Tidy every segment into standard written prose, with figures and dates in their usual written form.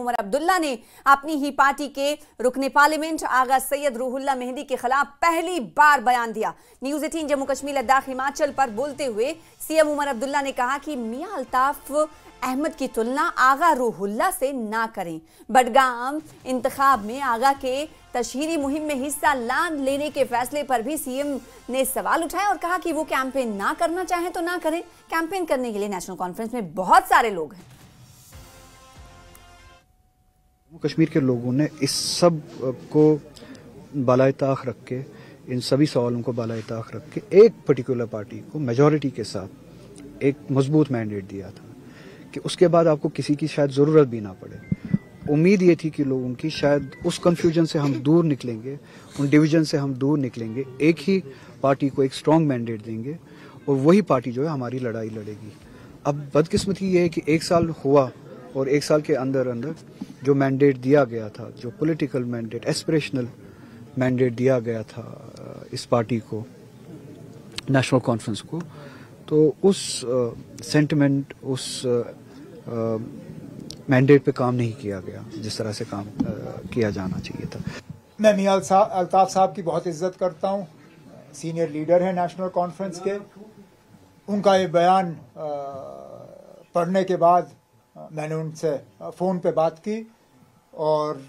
उमर अब्दुल्ला ने अपनी ही पार्टी के रुकने पार्लियामेंट आगा सैयद रूहुल्ला मेहदी के खिलाफ पहली बार बयान दिया। न्यूज़ 18 जम्मू कश्मीर लद्दाख हिमाचल पर बोलते हुए सीएम उमर अब्दुल्ला ने कहा कि मियां अल्ताफ अहमद की तुलना आगा रूहुल्ला से ना करें। बडगाम इंतखाब में आगा के तशहीरी मुहिम में हिस्सा लेने के फैसले पर भी सीएम ने सवाल उठाया और कहा कि वो कैंपेन ना करना चाहें तो ना करें, कैंपेन करने के लिए नेशनल कॉन्फ्रेंस में बहुत सारे लोग हैं। कश्मीर के लोगों ने इस सब को बालाए ताख रख के, इन सभी सवालों को बालाए ताख रख के एक पर्टिकुलर पार्टी को मेजॉरिटी के साथ एक मजबूत मैंडेट दिया था कि उसके बाद आपको किसी की शायद ज़रूरत भी ना पड़े। उम्मीद ये थी कि लोगों की शायद उस कन्फ्यूजन से हम दूर निकलेंगे, उन डिवीजन से हम दूर निकलेंगे, एक ही पार्टी को एक स्ट्रॉन्ग मैंडेट देंगे और वही पार्टी जो है हमारी लड़ाई लड़ेगी। अब बदकिस्मती ये है कि एक साल हुआ और एक साल के अंदर अंदर जो मैंडेट दिया गया था, जो पॉलिटिकल मैंडेट, एस्पिरेशनल मैंडेट दिया गया था इस पार्टी को, नेशनल कॉन्फ्रेंस को, तो उस सेंटिमेंट, उस मैंडेट पे काम नहीं किया गया जिस तरह से काम किया जाना चाहिए था। मैं मियां अल्ताफ साहब की बहुत इज्जत करता हूँ, सीनियर लीडर हैं नेशनल कॉन्फ्रेंस के। उनका ये बयान पढ़ने के बाद मैंने उनसे फ़ोन पे बात की और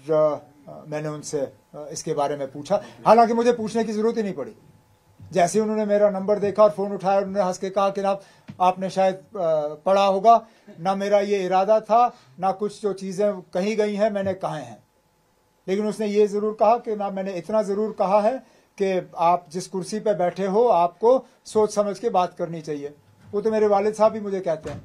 मैंने उनसे इसके बारे में पूछा। हालांकि मुझे पूछने की ज़रूरत ही नहीं पड़ी। जैसे उन्होंने मेरा नंबर देखा और फ़ोन उठाया, उन्होंने हंस के कहा कि ना आपने शायद पढ़ा होगा, ना मेरा ये इरादा था, ना कुछ जो चीज़ें कही गई हैं मैंने कहे हैं। लेकिन उसने ये ज़रूर कहा कि ना मैंने इतना ज़रूर कहा है कि आप जिस कुर्सी पे बैठे हो आपको सोच समझ के बात करनी चाहिए। वो तो मेरे वालिद साहब भी मुझे कहते हैं।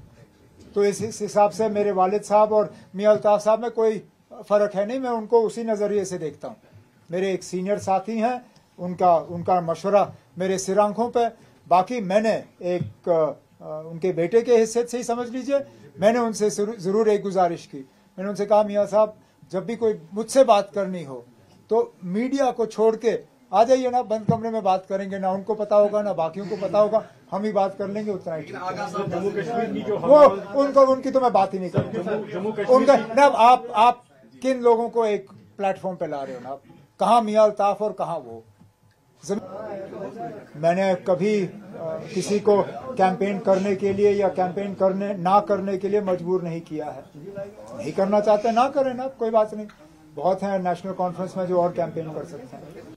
तो इस हिसाब से मेरे वालिद साहब और मियां अल्ताफ साहब में कोई फ़र्क है नहीं। मैं उनको उसी नज़रिए से देखता हूँ। मेरे एक सीनियर साथी हैं, उनका मशवरा मेरे सिर आंखों पे। बाकी मैंने एक उनके बेटे के हिस्से से ही समझ लीजिए, मैंने उनसे ज़रूर एक गुजारिश की। मैंने उनसे कहा मियां साहब, जब भी कोई मुझसे बात करनी हो तो मीडिया को छोड़ के आ जाइए ना, बंद कमरे में बात करेंगे, ना उनको पता होगा ना बाकियों को पता होगा, हम ही बात कर लेंगे, उतना ही ठीक है। वो उनकी तो मैं बात ही नहीं करूँगा। उनका ना आप किन लोगों को एक प्लेटफॉर्म पे ला रहे हो ना, कहाँ मियां अल्ताफ और कहाँ वो। मैंने कभी किसी को कैंपेन करने के लिए या कैंपेन ना करने के लिए मजबूर नहीं किया है। नहीं करना चाहते ना करें ना, कोई बात नहीं। बहुत हैं नेशनल कॉन्फ्रेंस में जो और कैंपेन कर सकते हैं।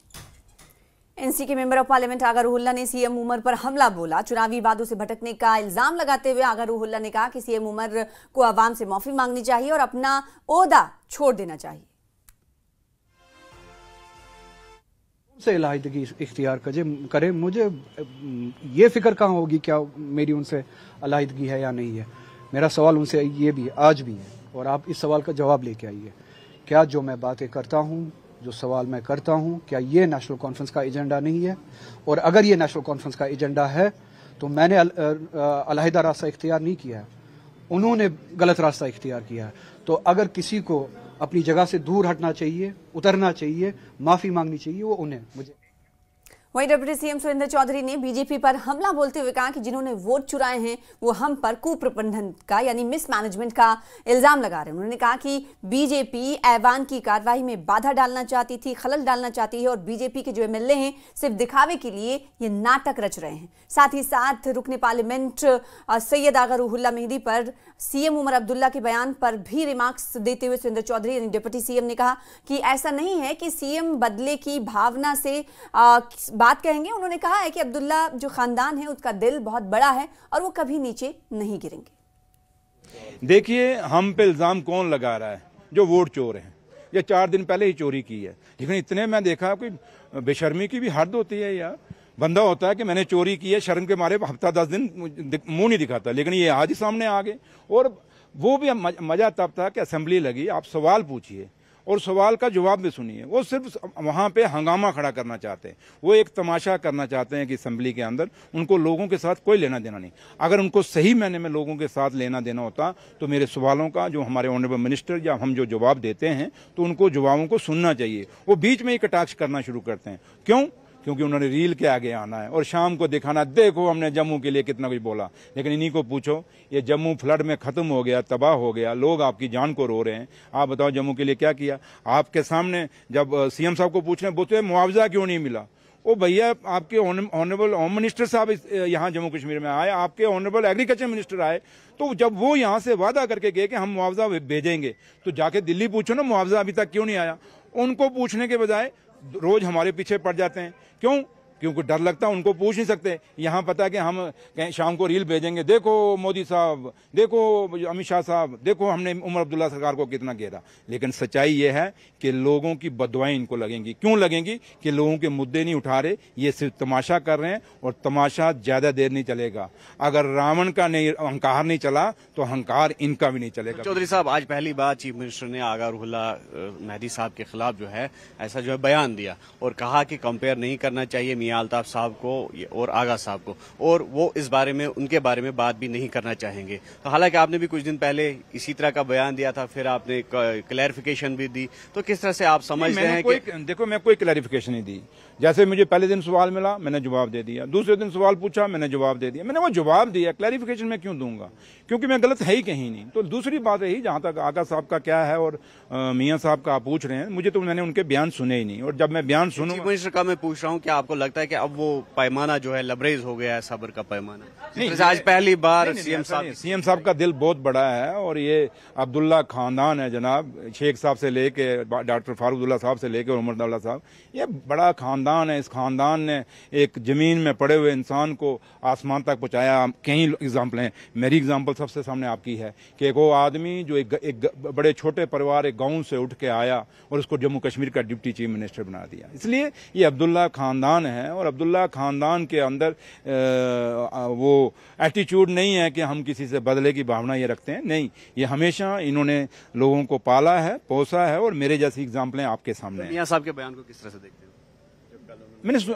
एनसी के मेंबर ऑफ पार्लियामेंट आगा रूहुल्ला ने सीएम उमर पर हमला बोला। चुनावी वादों से भटकने का इल्जाम लगाते हुए आगा रूहुल्ला ने कहा कि सीएम उमर को आवाम से माफी मांगनी चाहिए और अपना ओहदा छोड़ देना चाहिए। से इलाहिदगी इख्तियार करे, मुझे ये फिक्र कहाँ होगी क्या मेरी उनसे इलाहिदगी है या नहीं है। मेरा सवाल उनसे ये भी आज भी है और आप इस सवाल का जवाब लेके आइए। क्या जो मैं बातें करता हूँ, जो सवाल मैं करता हूँ, क्या ये नेशनल कॉन्फ्रेंस का एजेंडा नहीं है? और अगर ये नेशनल कॉन्फ्रेंस का एजेंडा है तो मैंने अलहदा रास्ता इख्तियार नहीं किया है, उन्होंने गलत रास्ता इख्तियार किया है। तो अगर किसी को अपनी जगह से दूर हटना चाहिए, उतरना चाहिए, माफी मांगनी चाहिए, वो उन्हें। मुझे वहीं डिप्टी सीएम सुरेंद्र चौधरी ने बीजेपी पर हमला बोलते हुए कहा कि जिन्होंने वोट चुराए हैं वो हम पर कुप्रबंधन का यानी मिसमैनेजमेंट का इल्जाम लगा रहे हैं। उन्होंने कहा कि बीजेपी ऐवान की कार्रवाई में बाधा डालना चाहती थी, खलल डालना चाहती है और बीजेपी के जो एमएलए हैं सिर्फ दिखावे के लिए ये नाटक रच रहे हैं। साथ ही साथ रुकने पार्लियामेंट सैयद आगा रूहुल्ला मेहदी पर सीएम उमर अब्दुल्ला के बयान पर भी रिमार्क्स देते हुए सुरेंद्र चौधरी यानी डिप्टी सीएम ने कहा कि ऐसा नहीं है कि सीएम बदले की भावना से बात कहेंगे। उन्होंने कहा है कि अब्दुल्ला जो खानदान है उसका दिल बहुत बड़ा है और वो कभी नीचे नहीं गिरेंगे। देखिए, हम पे इल्जाम कौन लगा रहा है? जो वोट चोर हैं। ये 4 दिन पहले ही चोरी की है, लेकिन इतने मैं देखा कोई बेशर्मी की भी हद होती है यार। बंदा होता है कि मैंने चोरी की है, शर्म के मारे हफ्ता 10 दिन मुंह नहीं दिखाता, लेकिन ये आज ही सामने आ गए। और वो भी मजा तब था कि असेंबली लगी, आप सवाल पूछिए और सवाल का जवाब भी सुनिए। वो सिर्फ वहाँ पे हंगामा खड़ा करना चाहते हैं, वो एक तमाशा करना चाहते हैं कि असेंबली के अंदर उनको लोगों के साथ कोई लेना देना नहीं। अगर उनको सही मायने में लोगों के साथ लेना देना होता तो मेरे सवालों का जो हमारे ऑनरेबल मिनिस्टर या हम जो जवाब देते हैं तो उनको जवाबों को सुनना चाहिए। वो बीच में ही कटाक्ष करना शुरू करते हैं। क्यों? क्योंकि उन्होंने रील के आगे आना है और शाम को दिखाना, देखो हमने जम्मू के लिए कितना कुछ बोला। लेकिन इन्हीं को पूछो, ये जम्मू फ्लड में खत्म हो गया, तबाह हो गया, लोग आपकी जान को रो रहे हैं, आप बताओ जम्मू के लिए क्या किया? आपके सामने जब सीएम साहब को पूछने बोलते मुआवजा क्यों नहीं मिला, ओ भैया आपके ऑनरेबल होम मिनिस्टर साहब यहाँ जम्मू कश्मीर में आए, आपके ऑनरेबल एग्रीकल्चर मिनिस्टर आए, तो जब वो यहाँ से वादा करके गए कि हम मुआवजा भेजेंगे, तो जाके दिल्ली पूछो ना मुआवजा अभी तक क्यों नहीं आया। उनको पूछने के बजाय रोज हमारे पीछे पड़ जाते हैं। क्यों? क्योंकि डर लगता है, उनको पूछ नहीं सकते। यहाँ पता है कि हम शाम को रील भेजेंगे, देखो मोदी साहब, देखो अमित शाह साहब, देखो हमने उमर अब्दुल्ला सरकार को कितना घेरा। लेकिन सच्चाई ये है कि लोगों की बददुआएं इनको लगेंगी। क्यों लगेंगी? कि लोगों के मुद्दे नहीं उठा रहे, ये सिर्फ तमाशा कर रहे हैं, और तमाशा ज्यादा देर नहीं चलेगा। अगर रावण का नहीं अहंकार नहीं चला तो अहंकार इनका भी नहीं चलेगा। चौधरी साहब, आज पहली बार चीफ मिनिस्टर ने आगा रुहुल्ला मेहदी साहब के खिलाफ जो है ऐसा जो है बयान दिया और कहा कि कंपेयर नहीं करना चाहिए मियां अल्ताफ साहब को और आगा साहब को, और वो इस बारे में उनके बारे में बात भी नहीं करना चाहेंगे। तो हालांकि आपने भी कुछ दिन पहले इसी तरह का बयान दिया था, फिर आपने क्लैरिफिकेशन भी दी, तो किस तरह से आप समझते हैं कि देखो मैं कोई क्लैरिफिकेशन नहीं दी। जैसे मुझे पहले दिन सवाल मिला मैंने जवाब दे दिया, दूसरे दिन सवाल पूछा मैंने जवाब दे दिया, मैंने वो जवाब दिया। क्लैरिफिकेशन मैं क्यों दूंगा? क्योंकि मैं गलत है ही कहीं नहीं। तो दूसरी बात रही जहां तक आगा साहब का क्या है और मियां साहब का आप पूछ रहे हैं, मुझे तो मैंने उनके बयान सुने ही नहीं, और जब मैं बयान सुनूं, चीफ मिनिस्टर का मैं पूछ रहा हूं कि आपको लगता है कि अब वो पैमाना जो है लबरेज हो गया है, सब्र का पैमाना? नहीं, आज पहली बार सीएम साहब का दिल बहुत बड़ा है, और ये अब्दुल्ला खानदान है जनाब, शेख साहब से लेके डॉक्टर फारूक साहब से लेके उमर अब्दुल्ला साहब, ये बड़ा खानदान है। इस खानदान ने एक जमीन में पड़े हुए इंसान को आसमान तक पहुंचाया। कई एग्जाम्पल हैं, मेरी एग्जाम्पल सबसे सामने आपकी है कि एक वो आदमी जो एक बड़े छोटे परिवार एक गांव से उठ के आया और उसको जम्मू कश्मीर का डिप्टी चीफ मिनिस्टर बना दिया। इसलिए ये अब्दुल्ला खानदान है, और अब्दुल्ला खानदान के अंदर वो एटीट्यूड नहीं है कि हम किसी से बदले की भावना ये रखते हैं। नहीं, ये हमेशा इन्होंने लोगों को पाला है, पोसा है, और मेरे जैसी एग्जाम्पलें आपके सामने हैं। मियां साहब के बयान को किस तरह से देखते हैं?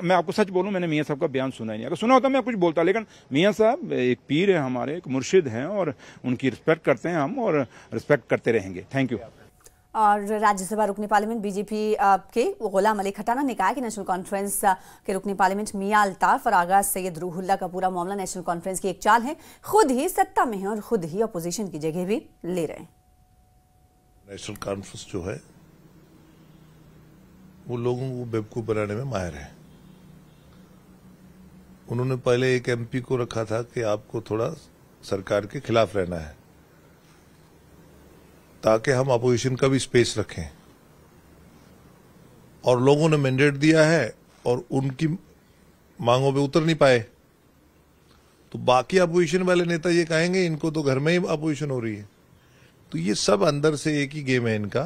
मैं आपको सच बोलूं, मैंने मियां साहब का बयान सुना ही नहीं। अगर सुना होता मैं कुछ बोलता, लेकिन मियां साहब एक पीर है हमारे, एक मुर्शिद हैं, और उनकी रिस्पेक्ट करते हैं हम, और रिस्पेक्ट करते रहेंगे। Thank you. और राज्यसभा रुकने पार्लियामेंट बीजेपी के गुलाम अली खटाना ने कहा कि नेशनल कॉन्फ्रेंस के रुकने पार्लियामेंट मियां अल्ताफ और आगा सैयद रूहुल्ला का पूरा मामला नेशनल कॉन्फ्रेंस की एक चाल है। खुद ही सत्ता में है और खुद ही अपोजिशन की जगह भी ले रहे हैं। नेशनल कॉन्फ्रेंस जो है वो लोगों को बेवकूफ बनाने में माहिर है। उन्होंने पहले एक एमपी को रखा था कि आपको थोड़ा सरकार के खिलाफ रहना है ताकि हम अपोजिशन का भी स्पेस रखें, और लोगों ने मैंडेट दिया है और उनकी मांगों पे उतर नहीं पाए, तो बाकी अपोजिशन वाले नेता ये कहेंगे इनको तो घर में ही अपोजिशन हो रही है। तो ये सब अंदर से एक ही गेम है इनका।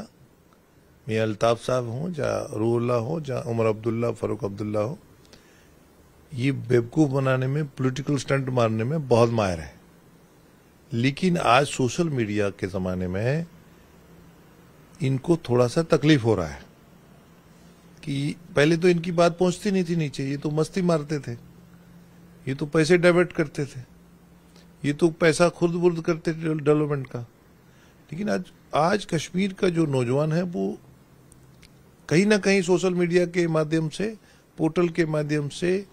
मियां अल्ताफ साहब हो, चाहे रूहुल्ला हो, चाहे उमर अब्दुल्ला, फारूक अब्दुल्ला हो, ये बेवकूफ बनाने में, पॉलिटिकल स्टंट मारने में बहुत माहिर है। लेकिन आज सोशल मीडिया के जमाने में इनको थोड़ा सा तकलीफ हो रहा है कि पहले तो इनकी बात पहुंचती नहीं थी नीचे, ये तो मस्ती मारते थे, ये तो पैसे डाइवर्ट करते थे, ये तो पैसा खुर्द बुर्द करते थे डेवलपमेंट का। लेकिन आज कश्मीर का जो नौजवान है वो कहीं ना कहीं सोशल मीडिया के माध्यम से, पोर्टल के माध्यम से,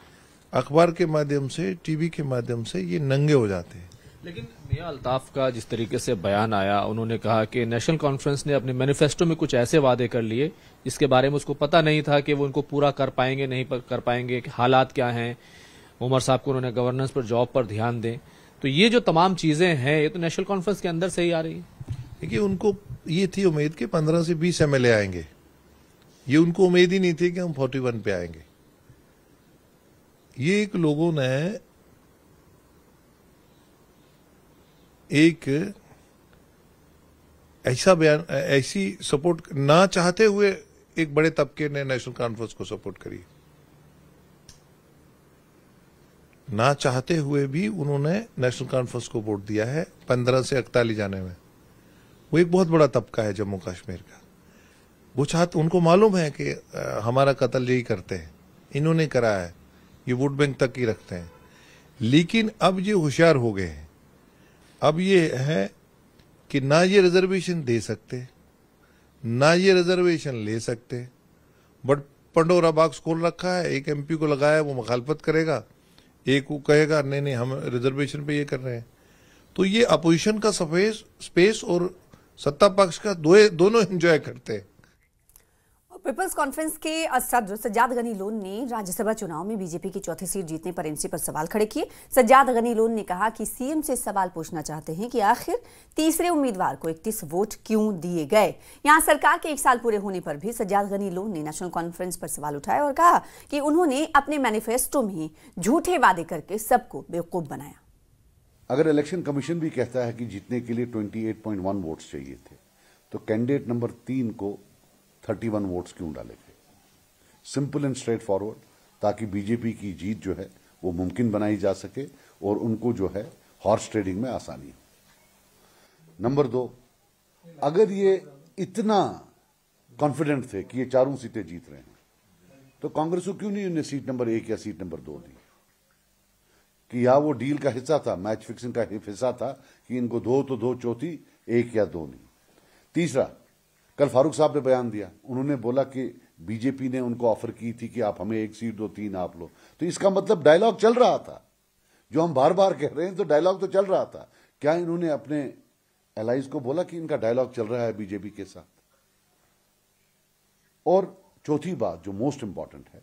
अखबार के माध्यम से, टीवी के माध्यम से ये नंगे हो जाते हैं। लेकिन मियां अल्ताफ का जिस तरीके से बयान आया, उन्होंने कहा कि नेशनल कॉन्फ्रेंस ने अपने मैनिफेस्टो में कुछ ऐसे वादे कर लिए जिसके बारे में उसको पता नहीं था कि वो उनको पूरा कर पाएंगे नहीं कर पाएंगे, हालात क्या हैं। उमर साहब को उन्होंने गवर्नेंस पर, जॉब पर ध्यान दें। तो ये जो तमाम चीजें हैं ये तो नेशनल कॉन्फ्रेंस के अंदर से ही आ रही है। देखिए, उनको ये थी उम्मीद कि 15 से 20 एमएलए आएंगे, ये उनको उम्मीद ही नहीं थी कि हम 41 पे आएंगे। ये एक लोगों ने एक ऐसा बयान, ऐसी सपोर्ट ना चाहते हुए एक बड़े तबके ने नेशनल कॉन्फ्रेंस को सपोर्ट करी, ना चाहते हुए भी उन्होंने नेशनल कॉन्फ्रेंस को वोट दिया है 15 से 41 जाने में। वो एक बहुत बड़ा तबका है जम्मू कश्मीर का। वो चाहते, उनको मालूम है कि हमारा कत्ल यही करते हैं, इन्होंने करा है, ये वोट बैंक तक ही रखते हैं। लेकिन अब ये होशियार हो गए हैं। अब ये है कि ना ये रिजर्वेशन दे सकते, ना ये रिजर्वेशन ले सकते, बट पंडोरा बॉक्स खोल रखा है। एक एमपी को लगाया, वो मुखालफत करेगा, एक को कहेगा नहीं नहीं हम रिजर्वेशन पे ये कर रहे हैं। तो ये अपोजिशन का स्पेस और सत्ता पक्ष का दोनों एंजॉय करते हैं। पीपल्स कॉन्फ्रेंस के सदर सज्जाद गनी लोन ने राज्यसभा चुनाव में बीजेपी की चौथी सीट जीतने पर एनसी पर सवाल खड़े किए। सज्जाद गनी लोन ने कहा कि सीएम से सवाल पूछना चाहते हैं कि आखिर तीसरे उम्मीदवार को 31 वोट क्यों दिए गए। यहां सरकार के 1 साल पूरे होने पर भी सज्जाद गनी लोन ने नेशनल कॉन्फ्रेंस पर सवाल उठाया और कहा कि उन्होंने अपने मैनिफेस्टो में झूठे वादे करके सबको बेवकूफ बनाया। अगर इलेक्शन कमीशन भी कहता है कि जीतने के लिए 28.1 वोट्स चाहिए थे, तो कैंडिडेट नंबर 3 को 31 वोट्स क्यों डाले गए? सिंपल एंड स्ट्रेट फॉरवर्ड, ताकि बीजेपी की जीत जो है वो मुमकिन बनाई जा सके और उनको जो है हॉर्स ट्रेडिंग में आसानी हो। नंबर 2, अगर ये इतना कॉन्फिडेंट थे कि ये चारों सीटें जीत रहे हैं, तो कांग्रेस को क्यों नहीं उन्हें सीट नंबर 1 या सीट नंबर 2 दी? कि या वो डील का हिस्सा था, मैच फिक्सिंग का हिस्सा था कि इनको 2 तो 2 चौथी, 1 या 2 नहीं। तीसरा, कल फारूक साहब ने बयान दिया, उन्होंने बोला कि बीजेपी ने उनको ऑफर की थी कि आप हमें 1 सीट दो, 3 आप लो। तो इसका मतलब डायलॉग चल रहा था, जो हम बार बार कह रहे हैं, तो डायलॉग तो चल रहा था। क्या इन्होंने अपने एलाइज को बोला कि इनका डायलॉग चल रहा है बीजेपी के साथ? और चौथी बात जो मोस्ट इंपॉर्टेंट है,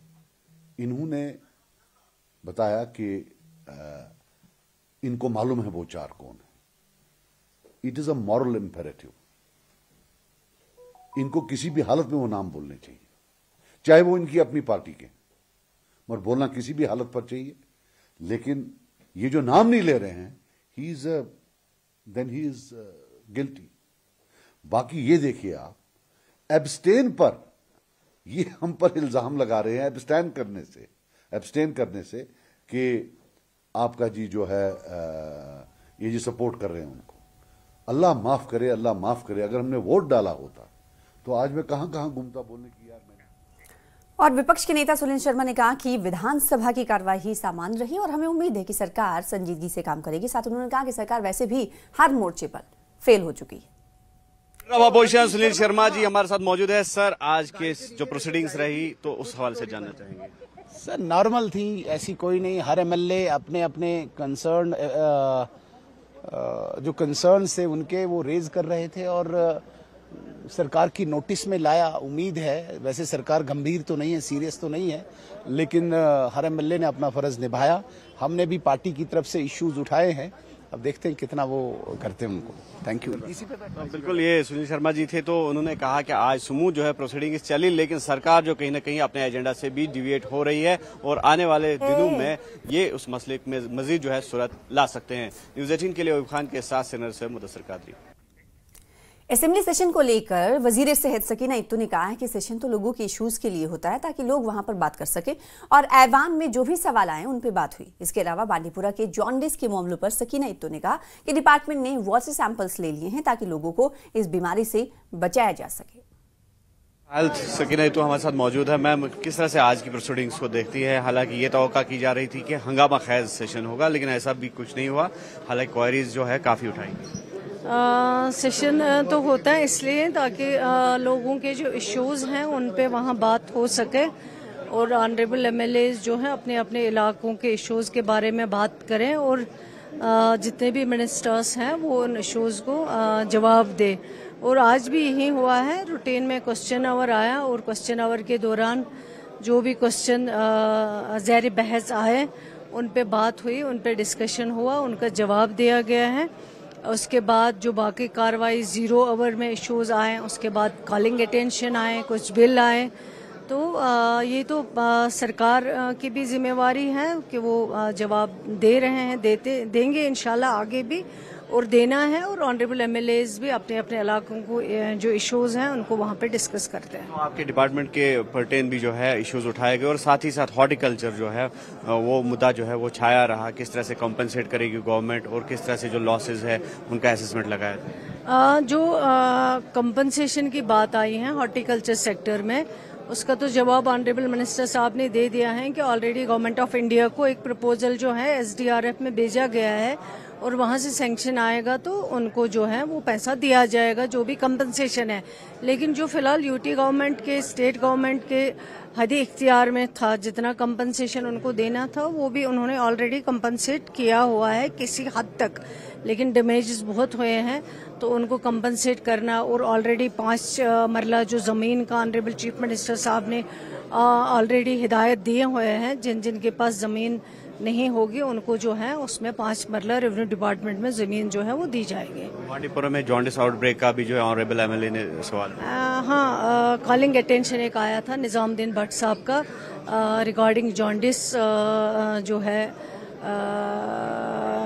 इन्होंने बताया कि इनको मालूम है वो 4 कौन है। It is a moral imperative, इनको किसी भी हालत में वो नाम बोलने चाहिए, चाहे वो इनकी अपनी पार्टी के, मगर बोलना किसी भी हालत पर चाहिए। लेकिन ये जो नाम नहीं ले रहे हैं, ही इज गिल्टी। बाकी ये देखिए आप, एब्सटेन पर ये हम पर इल्जाम लगा रहे हैं, एब्सटेन करने से कि आपका जी जो है ये जी सपोर्ट कर रहे हैं उनको। अल्लाह माफ करे, अल्लाह माफ करे, अगर हमने वोट डाला होता तो आज मैं कहां घूमता बोलने की यार मैंने। और विपक्ष के नेता सुनील शर्मा ने कहा कि विधानसभा की कार्यवाही सामान्य रही और हमें उम्मीद है कि सरकार संजीदगी से काम करेगी। साथ उन्होंने कहा कि सरकार वैसे भी हर मोर्चे पर फेल हो चुकी है। अपोजिशन सुनील शर्मा जी हमारे साथ मौजूद है। सर, आज के जो प्रोसीडिंग्स रही तो उस हवाले से जानना चाहेंगे। सर, नॉर्मल थी, ऐसी कोई नहीं। हर एमएलए अपने अपने कंसर्न जो कंसर्न थे उनके वो रेज कर रहे थे और सरकार की नोटिस में लाया। उम्मीद है, वैसे सरकार गंभीर तो नहीं है, सीरियस तो नहीं है, लेकिन हर एमएलए ने अपना फर्ज निभाया। हमने भी पार्टी की तरफ से इश्यूज उठाए हैं, अब देखते हैं कितना वो करते हैं उनको। Thank you. बिल्कुल, ये सुनील शर्मा जी थे, तो उन्होंने कहा कि आज स्मूथ जो है प्रोसीडिंग चली, लेकिन सरकार जो कहीं ना कहीं अपने एजेंडा से भी डिविएट हो रही है और आने वाले दिनों में ये उस मसले में मजीद जो है सूरत ला सकते हैं। न्यूज़ 18 के लिए अयूब खान के साथ सेनर से मुदस्सिर कादरी। असेंबली सेशन को लेकर वजीर सेहत सकीना इत्तू ने कहा है कि सेशन तो लोगों के इश्यूज के लिए होता है ताकि लोग वहां पर बात कर सके और ऐवान में जो भी सवाल आए उन पे बात हुई। इसके अलावा बांडीपुरा के जॉन्डिस के मामलों पर सकीना इत्तू ने कहा कि डिपार्टमेंट ने वाटर सैंपल्स ले लिए हैं ताकि लोगों को इस बीमारी से बचाया जा सके। हेल्थ सकीना इत्तू हमारे साथ मौजूद है। मैम, किस तरह से आज की प्रोसीडिंग्स को देखती है? हालांकि ये तवक्का की जा रही थी कि हंगामा खैज सेशन होगा, लेकिन ऐसा भी कुछ नहीं हुआ। हालांकि क्वेरीज जो है काफी उठाई। सेशन तो होता है इसलिए ताकि लोगों के जो इश्यूज हैं उन पे वहाँ बात हो सके और ऑनरेबल एमएलए जो हैं अपने अपने इलाकों के इश्यूज के बारे में बात करें और जितने भी मिनिस्टर्स हैं वो उन इश्यूज को जवाब दे। और आज भी यही हुआ है, रूटीन में क्वेश्चन आवर आया और क्वेश्चन आवर के दौरान जो भी क्वेश्चन ज़ैर बहस आए उन पे बात हुई, उन पे डिस्कशन हुआ, उनका जवाब दिया गया है। उसके बाद जो बाकी कार्रवाई 0 आवर में इश्यूज आए, उसके बाद कॉलिंग अटेंशन आए, कुछ बिल आए, तो ये तो सरकार की भी जिम्मेवारी है कि वो जवाब दे रहे हैं, देंगे इंशाल्लाह आगे भी और देना है। और ऑनरेबल एमएलएज भी अपने अपने इलाकों को जो इश्यूज हैं उनको वहाँ पे डिस्कस करते हैं। तो आपके डिपार्टमेंट के पर्टेन भी जो है इश्यूज उठाए गए और साथ ही साथ हॉर्टिकल्चर जो है वो मुद्दा जो है वो छाया रहा। किस तरह से कॉम्पनसेट करेगी गवर्नमेंट और किस तरह से जो लॉसेज है उनका असेसमेंट लगाया था? जो कंपनसेशन की बात आई है हॉर्टिकल्चर सेक्टर में, उसका तो जवाब ऑनरेबल मिनिस्टर साहब ने दे दिया है कि ऑलरेडी गवर्नमेंट ऑफ इंडिया को एक प्रपोजल जो है एसडीआरएफ में भेजा गया है और वहाँ से सैंक्शन आएगा तो उनको जो है वो पैसा दिया जाएगा, जो भी कंपनसेशन है। लेकिन जो फिलहाल यूटी गवर्नमेंट के, स्टेट गवर्नमेंट के हदी इख्तियार में था, जितना कंपनसेशन उनको देना था वो भी उन्होंने ऑलरेडी कंपनसेट किया हुआ है किसी हद तक, लेकिन डैमेजेस बहुत हुए हैं तो उनको कंपनसेट करना। और ऑलरेडी 5 मरला जो ज़मीन का ऑनरेबल चीफ मिनिस्टर साहब ने ऑलरेडी हिदायत दिए हुए हैं, जिन जिन के पास ज़मीन नहीं होगी उनको जो है उसमें 5 मरला रेवेन्यू डिपार्टमेंट में ज़मीन जो है वो दी जाएगी। बांडीपुरा में जॉन्डिस आउटब्रेक का भी जो है ऑनरेबल एमएलए ने सवाल हाँ, कॉलिंग अटेंशन एक आया था निज़ामुद्दीन भट्ट साहब का रिगार्डिंग जॉन्डिस जो है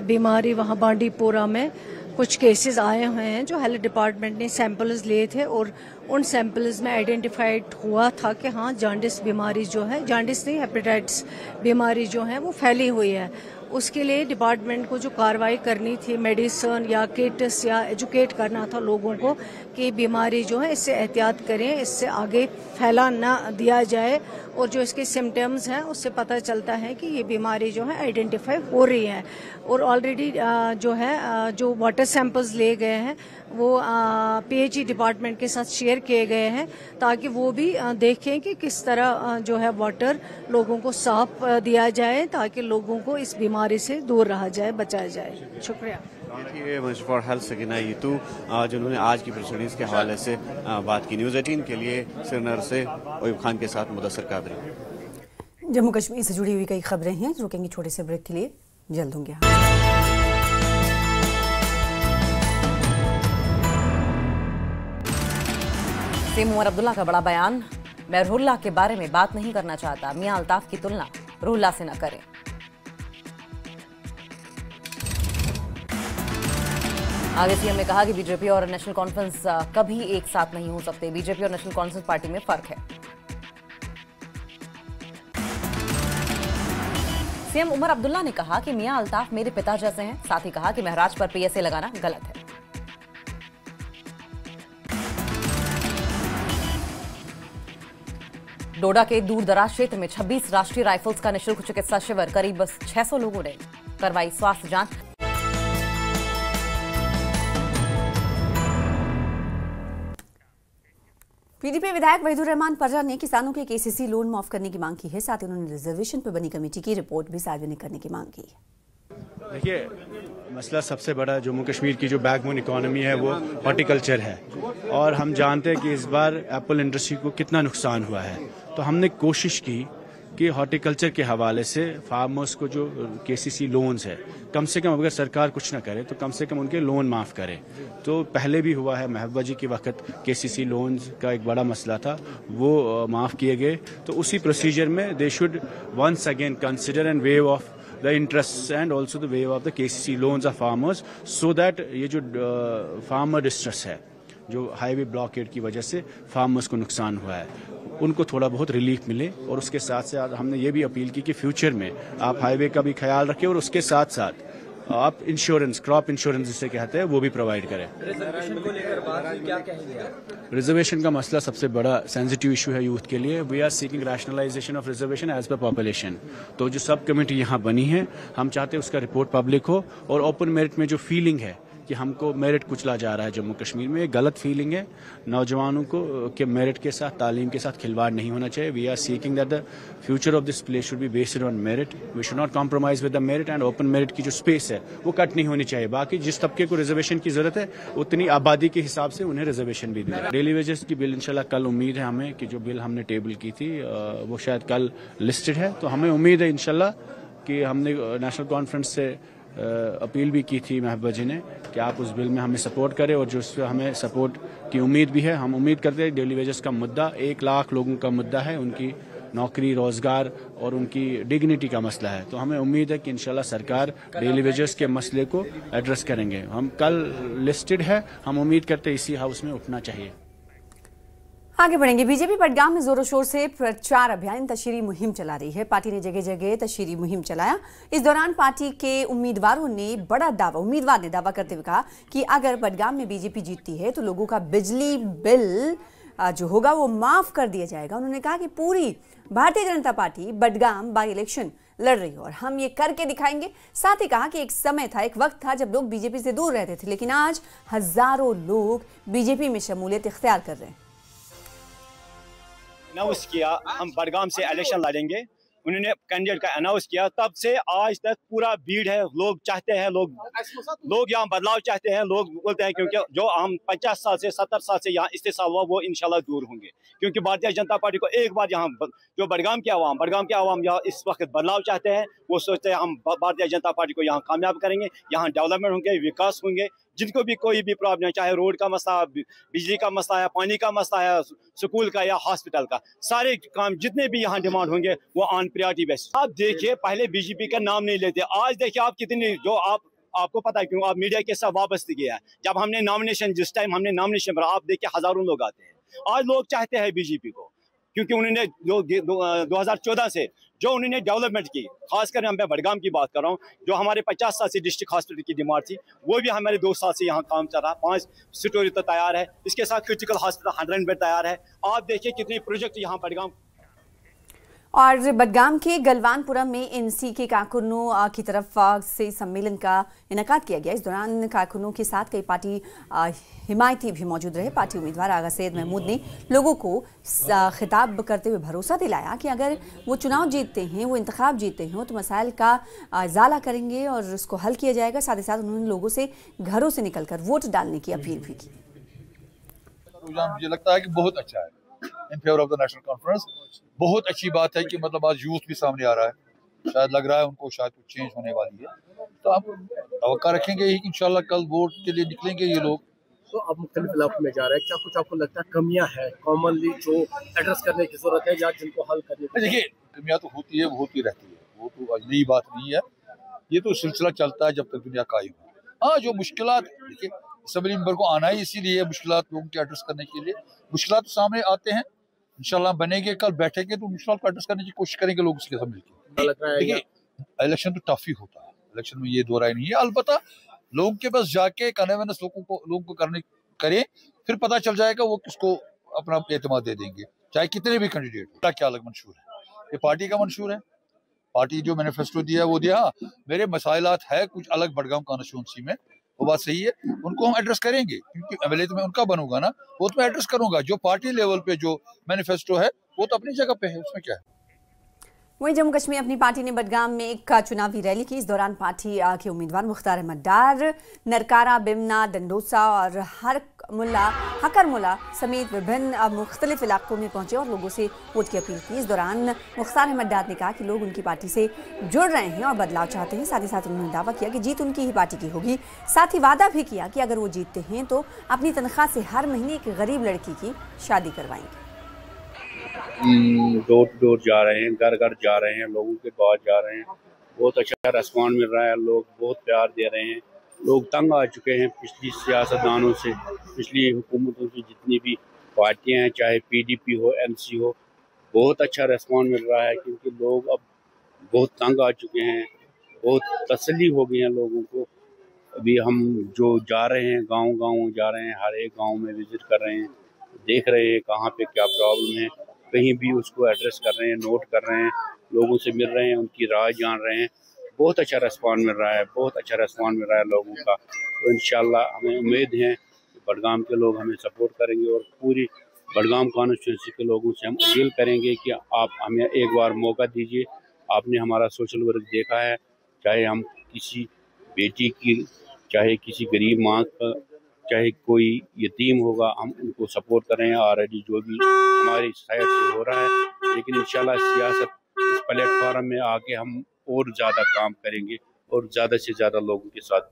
बीमारी वहाँ बांडीपुरा में कुछ केसेस आए हुए हैं जो हेल्थ डिपार्टमेंट ने सैंपल्स लिए थे और उन सैंपल्स में आइडेंटिफाइड हुआ था कि हाँ जॉन्डिस बीमारी जो है, जॉन्डिस नहीं हेपेटाइटिस बीमारी जो है वो फैली हुई है। उसके लिए डिपार्टमेंट को जो कार्रवाई करनी थी, मेडिसिन या किट्स या एजुकेट करना था लोगों को कि बीमारी जो है इससे एहतियात करें, इससे आगे फैला ना दिया जाए। और जो इसके सिम्टम्स हैं उससे पता चलता है कि ये बीमारी जो है आइडेंटिफाई हो रही है। और ऑलरेडी जो है जो वाटर सैंपल्स ले गए हैं वो पीएचई डिपार्टमेंट के साथ शेयर किए गए हैं ताकि वो भी देखें कि किस तरह जो है वाटर लोगों को साफ दिया जाए ताकि लोगों को इस बीमारी से दूर रहा जाए, बचाया जाए। शुक्रिया। मिनिस्टर फॉर हेल्थ सकीना यतू जिन्होंने आज की प्रोसीडिंग्स के हवाले से बात की। न्यूज़ 18 के लिए श्रीनगर से ओयूब खान के साथ मुदस्सर कादरी। जम्मू कश्मीर से जुड़ी हुई कई खबरें हैं, रुकेंगे छोटे से ब्रेक के लिए, जल्द होंगे। सीएम उमर अब्दुल्ला का बड़ा बयान, मैं रुल्ला के बारे में बात नहीं करना चाहता, मियां अल्ताफ की तुलना रुल्ला से न करें। आगे सीएम ने कहा कि बीजेपी और नेशनल कॉन्फ्रेंस कभी एक साथ नहीं हो सकते, बीजेपी और नेशनल कॉन्फ्रेंस पार्टी में फर्क है। सीएम उमर अब्दुल्ला ने कहा कि मियां अल्ताफ मेरे पिता जैसे हैं, साथ ही कहा कि महराज पर पीएसए लगाना गलत है। डोडा के दूर दराज क्षेत्र में 26 राष्ट्रीय राइफल्स का निःशुल्क चिकित्सा शिविर, करीब 600 लोगों ने करवाई स्वास्थ्य जांच। पीडीपी विधायक वहीदुर रहमान परजा ने किसानों के केसीसी लोन माफ करने की मांग की है, साथ ही उन्होंने रिजर्वेशन पर बनी कमेटी की रिपोर्ट भी सार्वजनिक करने की मांग की है। देखिए, मसला सबसे बड़ा जम्मू कश्मीर की जो बैकबोन इकोनॉमी है वो हॉर्टिकल्चर है और हम जानते हैं कि इस बार एप्पल इंडस्ट्री को कितना नुकसान हुआ है। तो हमने कोशिश की कि हॉर्टिकल्चर के हवाले से फार्मर्स को जो केसीसी लोन्स है, कम से कम अगर सरकार कुछ ना करे तो कम से कम उनके लोन माफ़ करे। तो पहले भी हुआ है, महबूबा जी के वक्त केसीसी लोन्स का एक बड़ा मसला था, वो माफ़ किए गए। तो उसी प्रोसीजर में they should once again consider and waive off the interests and also the waive of the KCC loans of farmers so that ये जो farmer distress है, जो हाईवे ब्लॉकेड की वजह से फार्मर्स को नुकसान हुआ है, उनको थोड़ा बहुत रिलीफ मिले। और उसके साथ साथ हमने ये भी अपील की कि फ्यूचर में आप हाईवे का भी ख्याल रखें और उसके साथ साथ आप इंश्योरेंस, क्रॉप इंश्योरेंस जिसे कहते हैं, वो भी प्रोवाइड करें। रिजर्वेशन को लेकर बात की, क्या कहेंगे आप? रिजर्वेशन का मसला सबसे बड़ा सेंसिटिव इशू है यूथ के लिए। We are seeking rationalization of reservation as per population. तो जो सब कमेटी यहाँ बनी है, हम चाहते हैं उसका रिपोर्ट पब्लिक हो और ओपन मेरिट में जो फीलिंग है कि हमको मेरिट कुचला जा रहा है जम्मू कश्मीर में, गलत फीलिंग है। नौजवानों को के मेरिट के साथ, तालीम के साथ खिलवाड़ नहीं होना चाहिए। We are seeking that the future of this place should be based on merit, we should not compromise with the merit and open merit की जो स्पेस है वो कट नहीं होनी चाहिए। बाकी जिस तबके को रिजर्वेशन की जरूरत है उतनी आबादी के हिसाब से उन्हें रिजर्वेशन भी दें। डेली वेजेस की बिल इंशाल्लाह कल उम्मीद है हमें कि जो बिल हमने टेबल की थी वो शायद कल लिस्टेड है। तो हमें उम्मीद है इंशाल्लाह कि हमने नेशनल कॉन्फ्रेंस से अपील भी की थी महबूबा जी ने कि आप उस बिल में हमें सपोर्ट करें और जो उस पर हमें सपोर्ट की उम्मीद भी है। हम उम्मीद करते हैं डेली वेजेस का मुद्दा 1 लाख लोगों का मुद्दा है, उनकी नौकरी, रोजगार और उनकी डिग्निटी का मसला है। तो हमें उम्मीद है कि इंशाल्लाह सरकार डेली वेजेस के मसले को एड्रेस करेंगे। हम कल लिस्टेड है, हम उम्मीद करते हैं इसी हाउस में उठना चाहिए। आगे बढ़ेंगे। बीजेपी बडगाम में जोरों शोर से प्रचार अभियान, तशहीरी मुहिम चला रही है। पार्टी ने जगह जगह तशहीरी मुहिम चलाया। इस दौरान पार्टी के उम्मीदवार ने दावा करते हुए कहा कि अगर बडगाम में बीजेपी जीतती है तो लोगों का बिजली बिल जो होगा वो माफ कर दिया जाएगा। उन्होंने कहा कि पूरी Bharatiya Janata party Budgam by election लड़ रही हो और हम ये करके दिखाएंगे। साथ ही कहा कि एक समय था, एक वक्त था जब लोग बीजेपी से दूर रहते थे, लेकिन आज हजारों लोग बीजेपी में शमूलियत इख्तियार कर रहे हैं। अनाउंस किया हम बडगाम से इलेक्शन लड़ेंगे, उन्होंने कैंडिडेट का अनाउंस किया, तब से आज तक पूरा भीड़ है। लोग चाहते हैं, लोग यहाँ बदलाव चाहते हैं। लोग बोलते हैं क्योंकि जो हम 50 साल से 70 साल से यहाँ इस्तेसाल हुआ वो इंशाल्लाह दूर होंगे, क्योंकि भारतीय जनता पार्टी को एक बार यहाँ जो बडगाम के आवाम यहाँ इस वक्त बदलाव चाहते हैं। वो सोचते हैं हम भारतीय जनता पार्टी को यहाँ कामयाब करेंगे, यहाँ डेवलपमेंट होंगे, विकास होंगे। जिनको भी कोई भी प्रॉब्लम है, चाहे रोड का मसला, बिजली का मसला है, पानी का मसला है, स्कूल का या हॉस्पिटल का, सारे काम जितने भी यहाँ डिमांड होंगे वो ऑन प्रायोरिटी बेसिस। आप देखिए, पहले बीजेपी का नाम नहीं लेते, आज देखिए आप कितनी, जो आपको पता है क्यों, आप मीडिया के साथ वापस गया है। जब हमने नॉमिनेशन, जिस टाइम हमने नॉमिनेशन भरा, आप देखिए हजारों लोग आते हैं। आज लोग चाहते हैं बीजेपी को, क्योंकि उन्होंने जो 2014 से जो उन्होंने डेवलपमेंट की, खासकर मैं बडगाम की बात कर रहा हूँ, जो हमारे 50 साल से डिस्ट्रिक्ट हॉस्पिटल की डिमांड थी, वो भी हमारे 2 साल से यहाँ काम चल रहा है। 5 स्टोरी तो तैयार है, इसके साथ क्रिटिकल हॉस्पिटल 100 बेड तैयार है। आप देखिए कितने प्रोजेक्ट यहाँ बडगाम। और बडगाम के गलवानपुरा में एनसी के कारकुनों की तरफ से सम्मेलन का इनेकाद किया गया। इस दौरान कारकुनों के साथ कई पार्टी हिमायती भी मौजूद रहे। पार्टी उम्मीदवार आगा सैयद महमूद ने लोगों को खिताब करते हुए भरोसा दिलाया कि अगर वो चुनाव जीतते हैं, वो इंतखाब जीतते हैं, तो मसाइल का इजाला करेंगे और उसको हल किया जाएगा। साथ ही साथ उन्होंने लोगों से घरों से निकलकर वोट डालने की अपील भी की। मुझे लगता है कि बहुत अच्छा है in favour of the national conference. बहुत अच्छी बात है कि मतलब आज यूथ भी सामने आ रहा है, शायद लग रहा है उनको शायद कुछ चेंज होने वाली है। तो आप तवक्का रखेंगे ही कि इंशाल्लाह कल वोट के लिए निकलेंगे ये लोग। तो अब मुख्तलिफ इलाकों में जा रहे हैं, क्या कुछ आपको लगता है कमियां हैं कॉमनली जो एड्रेस करने की जरूरत है या जिनको हल करने की? देखिए, कमियां तो होती है, वो होती रहती है, वो तो नई बात नहीं है। ये तो सिलसिला चलता है जब तक दुनिया कायम है। हाँ, जो मुश्किलात, देखिए असेंबली मेंबर को आना ही इसीलिए मुश्किलात लोगों के एड्रेस करने के लिए। मुश्किलात सामने आते हैं, इंशाल्लाह बनेंगे, कल बैठेंगे तो मुश्किलात को एड्रेस करने की कोशिश करेंगे लोगों के साथ मिलकर। देखिए, इलेक्शन तो टफ ही होता है, इलेक्शन में ये दो राय नहीं है। अलबत्ता लोगों के पास जाके कन्वेंस लोगों को करें, फिर पता चल जाएगा वो किसको अपना एतमाद दे देंगे, चाहे कितने भी कैंडिडेट हो। क्या अलग मंशूर है, ये पार्टी का मंशूर है। पार्टी जो मैनिफेस्टो दिया वो दिया। मेरे मसाइलात है कुछ अलग बडगाम कॉन्स्टिट्यूंसी में, वो बात सही है, उनको हम एड्रेस करेंगे, क्योंकि एमएलए तो मैं उनका बनूंगा ना, वो तो मैं एड्रेस करूंगा। जो पार्टी लेवल पे जो मैनिफेस्टो है वो तो अपनी जगह पे है, उसमें क्या है। वहीं जम्मू कश्मीर अपनी पार्टी ने बडगाम में एक चुनावी रैली की। इस दौरान पार्टी के उम्मीदवार मुख्तार अहमद डार, नरकारा, बिमना, डंडोसा और हकर मुला समेत विभिन्न मुख्तलिफ इलाकों में पहुंचे और लोगों से वोट की अपील की। इस दौरान मुख्तार अहमद डार ने कहा कि लोग उनकी पार्टी से जुड़ रहे हैं और बदलाव चाहते हैं। साथ ही साथ उन्होंने दावा किया कि जीत उनकी ही पार्टी की होगी। साथ ही वादा भी किया कि अगर वो जीतते हैं तो अपनी तनख्वाह से हर महीने एक गरीब लड़की की शादी करवाएंगे। डोर टू डोर जा रहे हैं, घर घर जा रहे हैं, लोगों के पास जा रहे हैं। बहुत अच्छा रिस्पॉन्स मिल रहा है, लोग बहुत प्यार दे रहे हैं। लोग तंग आ चुके हैं पिछली सियासतदानों से, पिछली हुकूमतों की जितनी भी पार्टियां हैं, चाहे पीडीपी हो, एमसी हो। बहुत अच्छा रिस्पॉन्स मिल रहा है, क्योंकि लोग अब बहुत तंग आ चुके हैं, बहुत तसल्ली हो गई है लोगों को। अभी हम जो जा रहे हैं, गाँव जा रहे हैं, हर एक गाँव में विजिट कर रहे हैं, देख रहे हैं कहाँ पे क्या प्रॉब्लम है, कहीं भी उसको एड्रेस कर रहे हैं, नोट कर रहे हैं, लोगों से मिल रहे हैं, उनकी राय जान रहे हैं। बहुत अच्छा रिस्पॉन्स मिल रहा है, बहुत अच्छा रिस्पॉन्स मिल रहा है लोगों का। तो इंशाल्लाह हमें उम्मीद है कि बडगाम के लोग हमें सपोर्ट करेंगे और पूरी बडगाम कॉन्स्टिट्यूंसी के लोगों से हम अपील करेंगे कि आप हमें एक बार मौका दीजिए। आपने हमारा सोशल वर्क देखा है, चाहे हम किसी बेटी की, चाहे किसी गरीब माँ का, चाहे कोई यतीम होगा, हम उनको सपोर्ट कर रहे हैं। ऑलरेडी जो भी हमारी साइड से हो रहा है, लेकिन इंशाल्लाह सियासत इस प्लेटफॉर्म में आके हम और ज़्यादा काम करेंगे और ज़्यादा से ज़्यादा लोगों के साथ।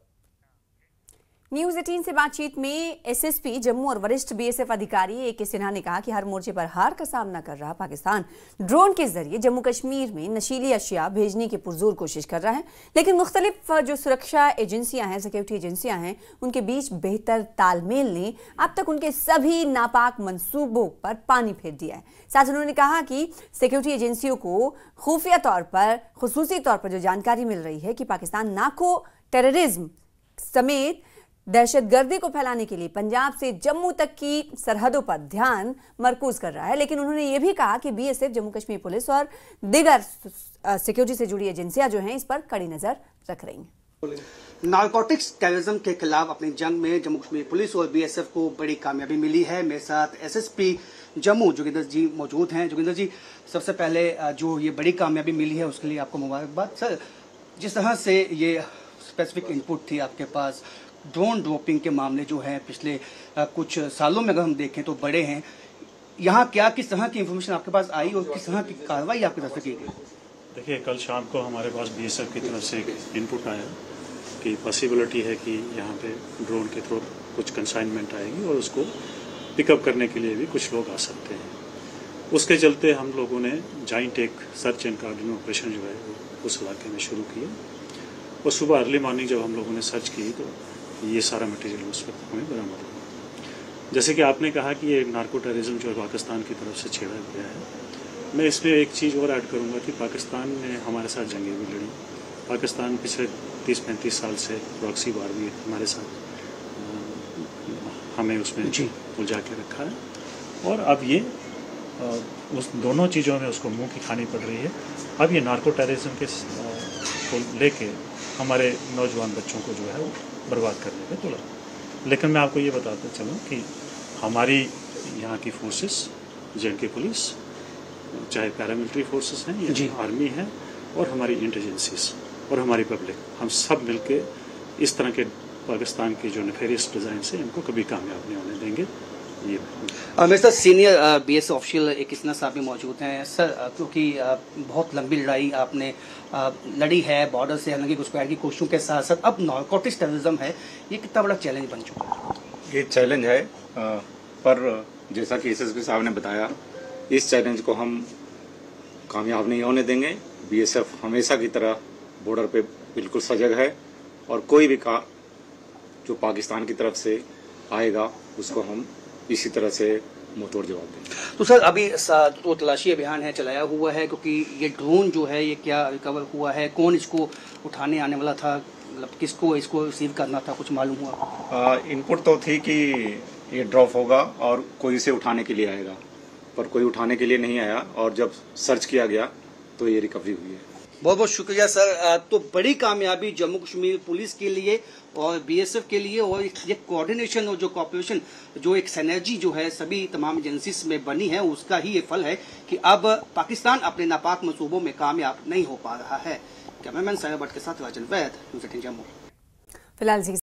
न्यूज़ 18 से बातचीत में एसएसपी जम्मू और वरिष्ठ बीएसएफ अधिकारी ए.के. सिन्हा ने कहा कि हर मोर्चे पर हार का सामना कर रहा पाकिस्तान ड्रोन के जरिए जम्मू कश्मीर में नशीली अशिया भेजने की पुरजोर कोशिश कर रहा है, लेकिन मुख्तलिफ जो सुरक्षा एजेंसियां हैं, सिक्योरिटी एजेंसियां हैं, उनके बीच बेहतर तालमेल ने अब तक उनके सभी नापाक मंसूबों पर पानी फेर दिया है। साथ ही उन्होंने कहा कि सिक्योरिटी एजेंसियों को खुफिया तौर पर, खुसूसी तौर पर जो जानकारी मिल रही है कि पाकिस्तान नार्को टेररिज्म समेत दहशतगर्दी को फैलाने के लिए पंजाब से जम्मू तक की सरहदों पर ध्यान मरकूज कर रहा है, लेकिन उन्होंने ये भी कहा कि बीएसएफ, जम्मू कश्मीर पुलिस और दीगर सिक्योरिटी से जुड़ी एजेंसियां जो हैं इस पर कड़ी नजर रख रही हैं। नारकोटिक्स टेररिज्म के खिलाफ अपनी जंग में जम्मू कश्मीर पुलिस और बीएसएफ को बड़ी कामयाबी मिली है। मेरे साथ एसएसपी जम्मू जोगिंदर जी मौजूद हैं। जोगिंदर जी, सबसे पहले जो ये बड़ी कामयाबी मिली है उसके लिए आपको मुबारकबाद। सर, जिस तरह से ये स्पेसिफिक इनपुट थी आपके पास, ड्रोन ड्रॉपिंग के मामले जो है पिछले कुछ सालों में अगर हम देखें तो बड़े हैं, यहाँ क्या किस तरह की इंफॉर्मेशन आपके पास आई और किस तरह की कार्रवाई आपकी तरफ से की गई? देखिए, कल शाम को हमारे पास बीएसएफ की तरफ से एक इनपुट आया कि पॉसिबिलिटी है कि यहाँ पे ड्रोन के थ्रू कुछ कंसाइनमेंट आएगी और उसको पिकअप करने के लिए भी कुछ लोग आ सकते हैं। उसके चलते हम लोगों ने जॉइंट एक सर्च एंड कार्डिंग ऑपरेशन जो है वो उस इलाके में शुरू किया और सुबह अर्ली मॉर्निंग जब हम लोगों ने सर्च की तो ये सारा मटेरियल उस वक्त हमें बरामद हुआ। जैसे कि आपने कहा कि ये नार्को टेररिज्म जो है पाकिस्तान की तरफ से छेड़ा गया है, मैं इसमें एक चीज़ और ऐड करूँगा कि पाकिस्तान ने हमारे साथ जंगें भी लड़ी। पाकिस्तान पिछले 30-35 साल से प्रॉक्सी वार भी हमारे साथ हमें उसमें उलझा के रखा है और अब ये उस दोनों चीज़ों में उसको मुंह की खानी पड़ रही है। अब ये नार्को टेररिज्म के को लेके हमारे नौजवान बच्चों को जो है वो बर्बाद करने पे तुला। लेकिन मैं आपको ये बताता चलूँ कि हमारी यहाँ की फोर्सेस, जेएंडके पुलिस, चाहे पैरामिलिट्री फोर्सेस हैं या आर्मी है और हमारी इंटेलिजेंसीज और हमारी पब्लिक, हम सब मिलके इस तरह के पाकिस्तान के जो नेफेरियस डिजाइन से इनको कभी कामयाब नहीं होने देंगे। ये मेरे साथ सीनियर बीएसएफ ऑफिशियल एक किस्ना साहब भी मौजूद हैं। सर, क्योंकि बहुत लंबी लड़ाई आपने लड़ी है बॉर्डर से हालांकि घुसपैठ की कोशिशों के साथ साथ, अब नारकोटिक्स टेररिज्म है, ये कितना बड़ा चैलेंज बन चुका है? ये चैलेंज है, पर जैसा कि एसएसपी साहब ने बताया, इस चैलेंज को हम कामयाब नहीं होने देंगे। बीएसएफ हमेशा की तरह बॉर्डर पे बिल्कुल सजग है और कोई भी जो पाकिस्तान की तरफ से आएगा उसको हम इसी तरह से मुंहतोड़ जवाब देंगे। तो सर, अभी तो तलाशी अभियान है चलाया हुआ है, क्योंकि ये ड्रोन जो है ये क्या रिकवर हुआ है, कौन इसको उठाने आने वाला था, मतलब किसको इसको रिसीव करना था, कुछ मालूम हुआ? इनपुट तो थी कि ये ड्रॉप होगा और कोई इसे उठाने के लिए आएगा, पर कोई उठाने के लिए नहीं आया और जब सर्च किया गया तो ये रिकवरी हुई है। बहुत बहुत शुक्रिया सर। तो बड़ी कामयाबी जम्मू कश्मीर पुलिस के लिए और बीएसएफ के लिए, और ये कोऑर्डिनेशन और जो कॉपरेशन, जो एक सिनर्जी जो है सभी तमाम एजेंसीज में बनी है, उसका ही ये फल है कि अब पाकिस्तान अपने नापाक मंसूबों में कामयाब नहीं हो पा रहा है। कैमरामैन साहिब भट्ट के साथ राजन वैद, न्यूज़ 18 जम्मू। फिलहाल